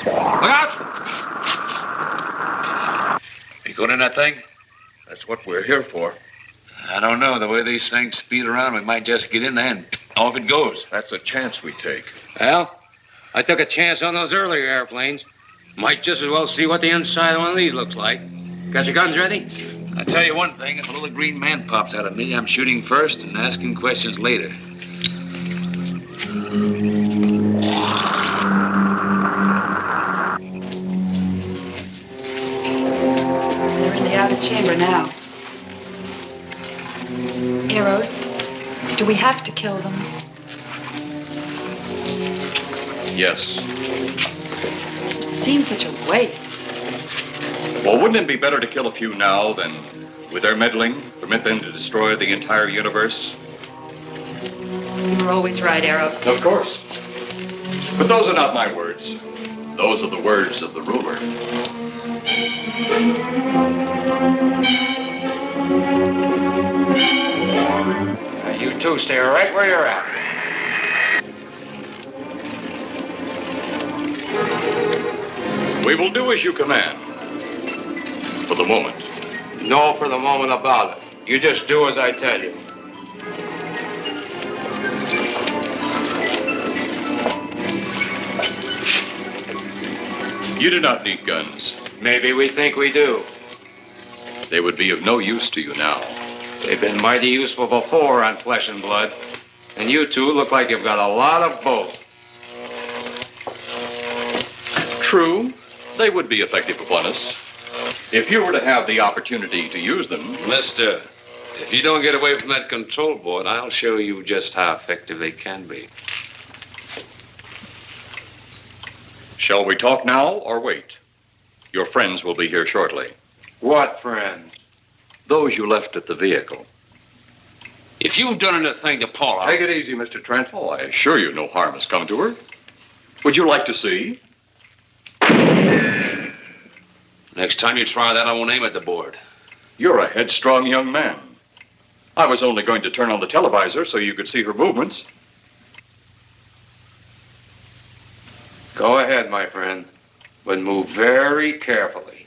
Look out! You going in that thing? That's what we're here for. I don't know. The way these things speed around, we might just get in there and off it goes. That's a chance we take. Well, I took a chance on those earlier airplanes. Might just as well see what the inside of one of these looks like. Got your guns ready? I'll tell you one thing. If a little green man pops out of me, I'm shooting first and asking questions later. They're in the outer chamber now. Arrows, do we have to kill them? Yes. Seems such a waste. Well, wouldn't it be better to kill a few now than, with their meddling, permit them to destroy the entire universe? You were always right, Arrows. Of course. But those are not my words. Those are the words of the ruler. Now, you two stay right where you're at. We will do as you command. For the moment. No for the moment about it. You just do as I tell you. You do not need guns. Maybe we think we do. They would be of no use to you now. They've been mighty useful before on flesh and blood. And you two look like you've got a lot of both. True, they would be effective upon us. If you were to have the opportunity to use them. Mister, if you don't get away from that control board, I'll show you just how effective they can be. Shall we talk now or wait? Your friends will be here shortly. What friends? Those you left at the vehicle. If you've done anything to Paula... Take it easy, Mr. Trent. Oh, I assure you no harm has come to her. Would you like to see? Next time you try that, I won't aim at the board. You're a headstrong young man. I was only going to turn on the televisor so you could see her movements. Go ahead, my friend, but move very carefully.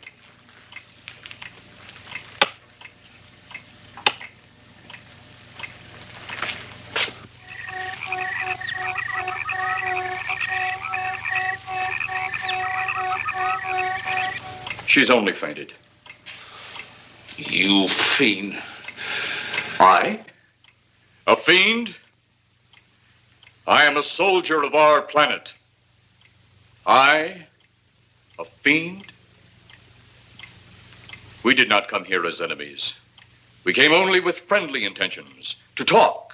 She's only fainted. You fiend. I? A fiend? I am a soldier of our planet. I, a fiend? We did not come here as enemies. We came only with friendly intentions, to talk,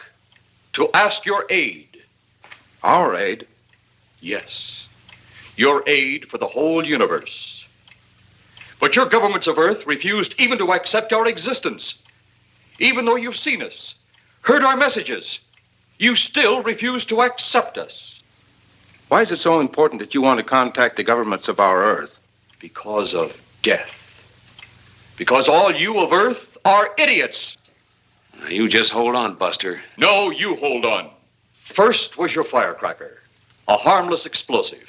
to ask your aid. Our aid? Yes, your aid for the whole universe. But your governments of Earth refused even to accept our existence. Even though you've seen us, heard our messages, you still refuse to accept us. Why is it so important that you want to contact the governments of our Earth? Because of death. Because all you of Earth are idiots. Now, you just hold on, Buster. No, you hold on. First was your firecracker, a harmless explosive.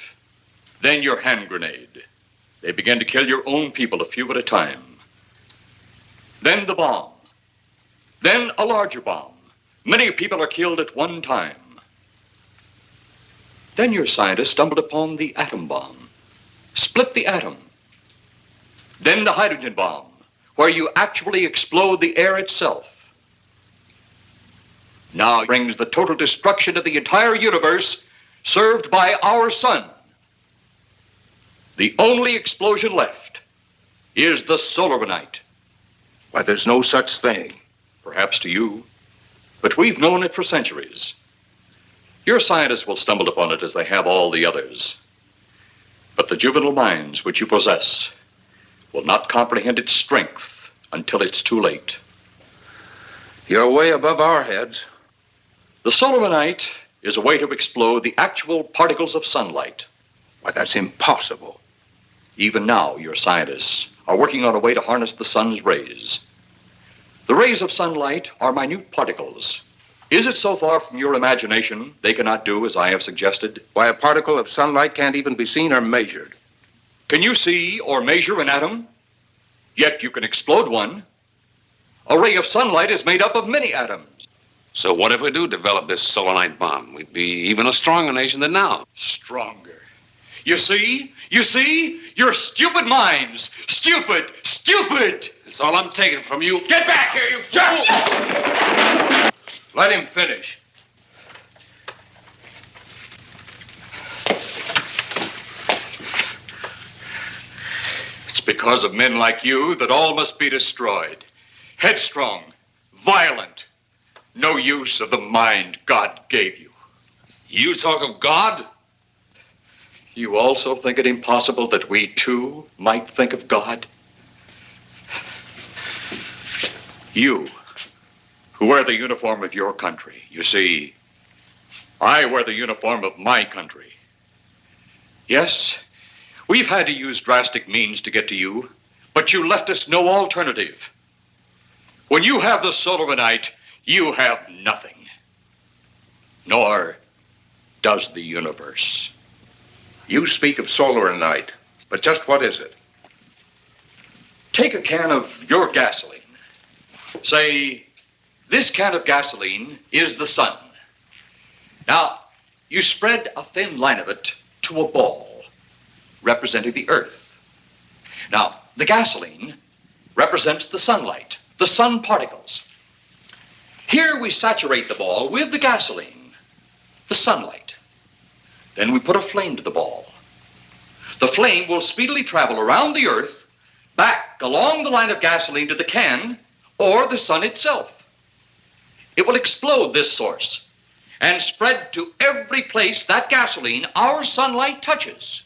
Then your hand grenade. They began to kill your own people a few at a time. Then the bomb. Then a larger bomb. Many people are killed at one time. Then your scientists stumbled upon the atom bomb, split the atom. Then the hydrogen bomb, where you actually explode the air itself. Now brings the total destruction of the entire universe served by our sun. The only explosion left is the solar night. Why, there's no such thing. Perhaps to you, but we've known it for centuries. Your scientists will stumble upon it as they have all the others. But the juvenile minds which you possess will not comprehend its strength until it's too late. You're way above our heads. The solar night is a way to explode the actual particles of sunlight. Why, that's impossible. Even now, your scientists are working on a way to harness the sun's rays. The rays of sunlight are minute particles. Is it so far from your imagination they cannot do as I have suggested? Why, a particle of sunlight can't even be seen or measured. Can you see or measure an atom? Yet you can explode one. A ray of sunlight is made up of many atoms. So what if we do develop this solar night bomb? We'd be even a stronger nation than now. Stronger. You see? Your stupid minds. Stupid. That's all I'm taking from you. Get back here, you jerk! Let him finish. It's because of men like you that all must be destroyed. Headstrong, violent, no use of the mind God gave you. You talk of God? You also think it impossible that we, too, might think of God? You, who wear the uniform of your country. You see, I wear the uniform of my country. Yes, we've had to use drastic means to get to you, but you left us no alternative. When you have the solar night, you have nothing. Nor does the universe. You speak of solar night, but just what is it? Take a can of your gasoline. Say, this can of gasoline is the sun. Now, you spread a thin line of it to a ball, representing the earth. Now, the gasoline represents the sunlight, the sun particles. Here we saturate the ball with the gasoline, the sunlight. Then we put a flame to the ball. The flame will speedily travel around the earth, back along the line of gasoline to the can, or the sun itself. It will explode this source and spread to every place that gasoline, our sunlight, touches.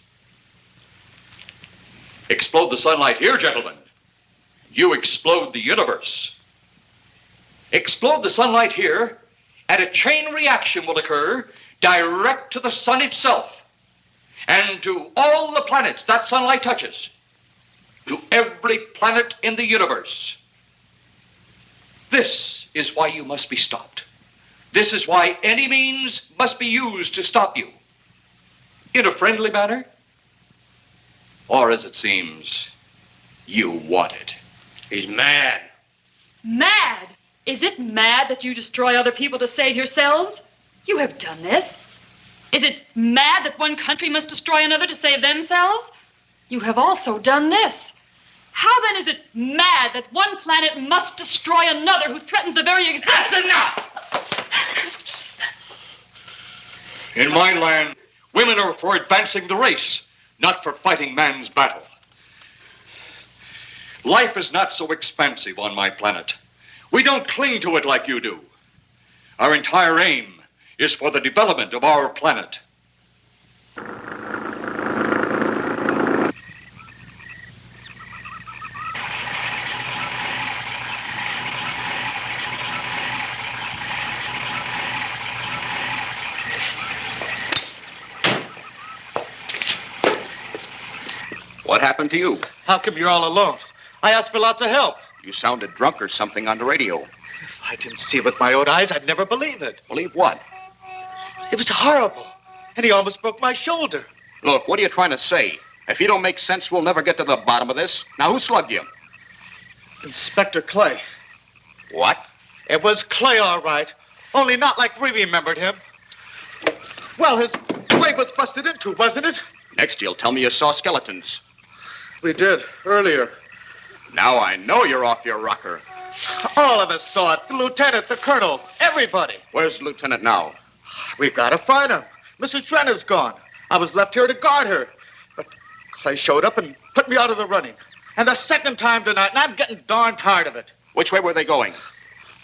Explode the sunlight here, gentlemen. You explode the universe. Explode the sunlight here, and a chain reaction will occur direct to the sun itself and to all the planets that sunlight touches, to every planet in the universe. This is why you must be stopped. This is why any means must be used to stop you. In a friendly manner, or as it seems, you want it. He's mad. Mad? Is it mad that you destroy other people to save yourselves? You have done this. Is it mad that one country must destroy another to save themselves? You have also done this. How then is it mad that one planet must destroy another who threatens the very existence? That's enough! In my land, women are for advancing the race, not for fighting man's battle. Life is not so expansive on my planet. We don't cling to it like you do. Our entire aim is for the development of our planet. What happened to you? How come you're all alone? I asked for lots of help. You sounded drunk or something on the radio. If I didn't see it with my own eyes, I'd never believe it. Believe what? It was horrible. And he almost broke my shoulder. Look, what are you trying to say? If you don't make sense, we'll never get to the bottom of this. Now, who slugged you? Inspector Clay. What? It was Clay, all right. Only not like we remembered him. Well, his leg was busted into, wasn't it? Next, you'll tell me you saw skeletons. We did, earlier. Now I know you're off your rocker. All of us saw it. The lieutenant, the colonel, everybody. Where's the lieutenant now? We've got to find him. Mrs. Trent is gone. I was left here to guard her. But Clay showed up and put me out of the running. And the second time tonight, and I'm getting darn tired of it. Which way were they going?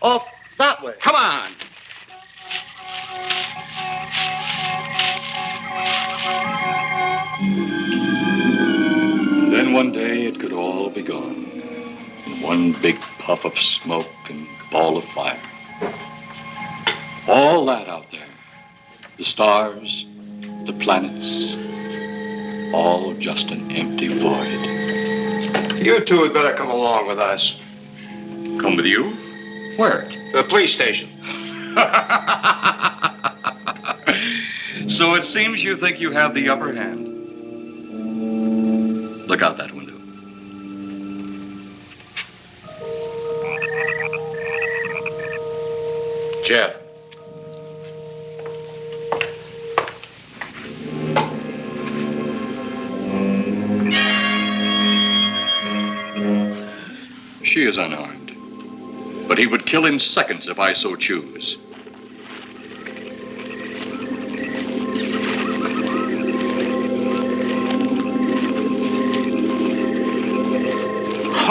Off that way. Come on. Then one day it could all be gone. In one big puff of smoke and ball of fire. All that out there. The stars, the planets, all just an empty void. You two had better come along with us. Come with you? Where? The police station. So it seems you think you have the upper hand. Look out that window. Jeff. She is unarmed. But he would kill in seconds if I so choose.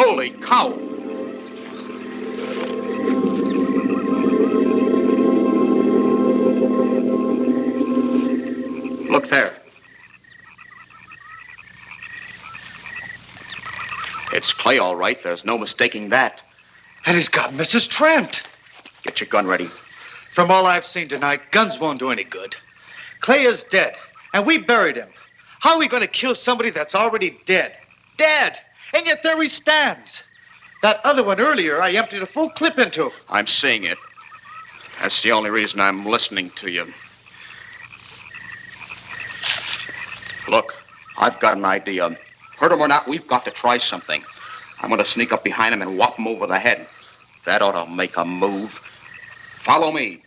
Holy cow! Look there. It's Clay, all right. There's no mistaking that. And he's got Mrs. Trent. Get your gun ready. From all I've seen tonight, guns won't do any good. Clay is dead, and we buried him. How are we going to kill somebody that's already dead? Dead! And yet there he stands. That other one earlier, I emptied a full clip into. I'm seeing it. That's the only reason I'm listening to you. Look, I've got an idea. Hurt him or not, we've got to try something. I'm going to sneak up behind him and whop him over the head. That ought to make a move. Follow me.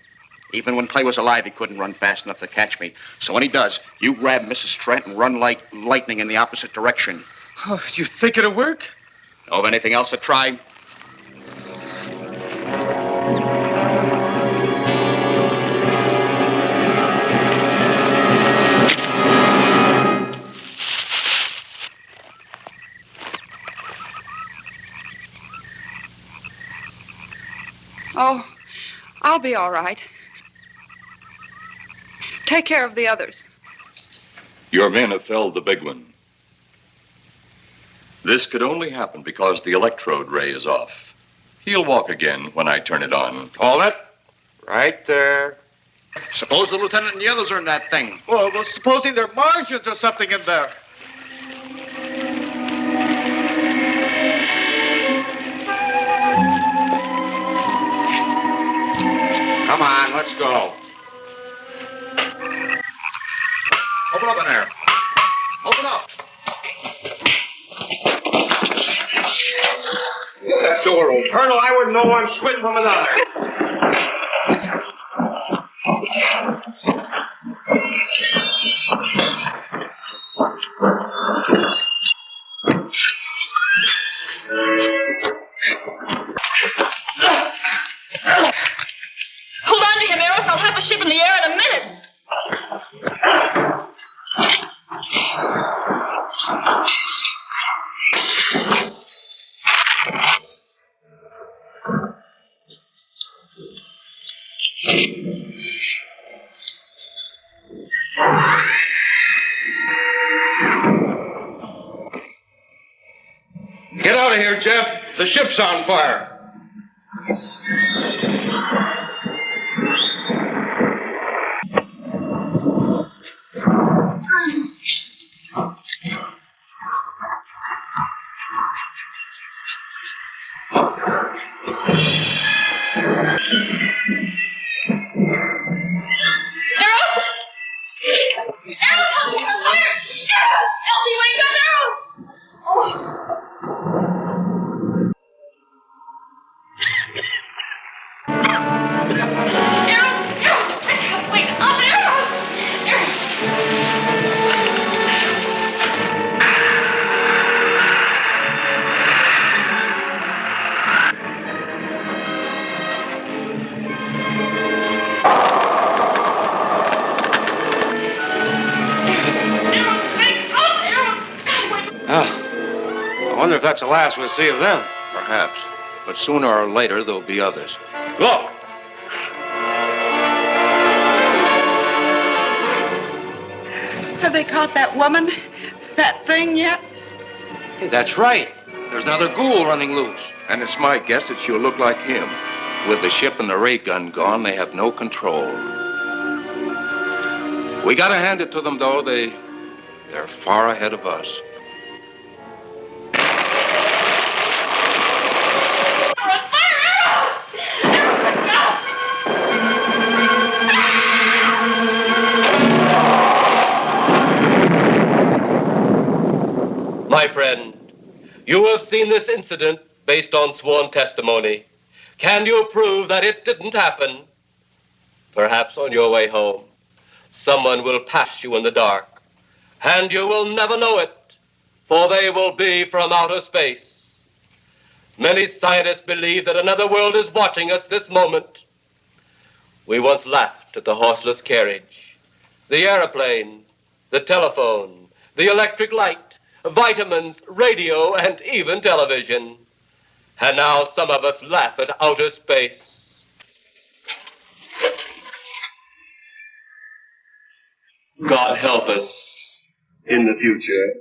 Even when Clay was alive, he couldn't run fast enough to catch me. So when he does, you grab Mrs. Trent and run like lightning in the opposite direction. Oh, you think it'll work? Know of anything else to try? Oh, I'll be all right. Take care of the others. Your men have felled the big one. This could only happen because the electrode ray is off. He'll walk again when I turn it on. Hold it. Right there. Suppose the lieutenant and the others are in that thing. Well, supposing there are Martians or something in there. Come on, let's go. Open up in there. Open up. Get that door open. Colonel, I wouldn't know one switch from another. Hold on to him, Eros. I'll have the ship in the air in a minute. Get out of here, Jeff. The ship's on fire. I wonder if that's the last we'll see of them. Perhaps. But sooner or later, there'll be others. Look! Have they caught that woman? That thing yet? Hey, that's right. There's another ghoul running loose. And it's my guess that she'll look like him. With the ship and the ray gun gone, they have no control. We gotta hand it to them, though. They're far ahead of us. My friend, you have seen this incident based on sworn testimony. Can you prove that it didn't happen? Perhaps on your way home, someone will pass you in the dark, and you will never know it, for they will be from outer space. Many scientists believe that another world is watching us this moment. We once laughed at the horseless carriage, the airplane, the telephone, the electric light, vitamins, radio, and even television. And now some of us laugh at outer space. God help us in the future.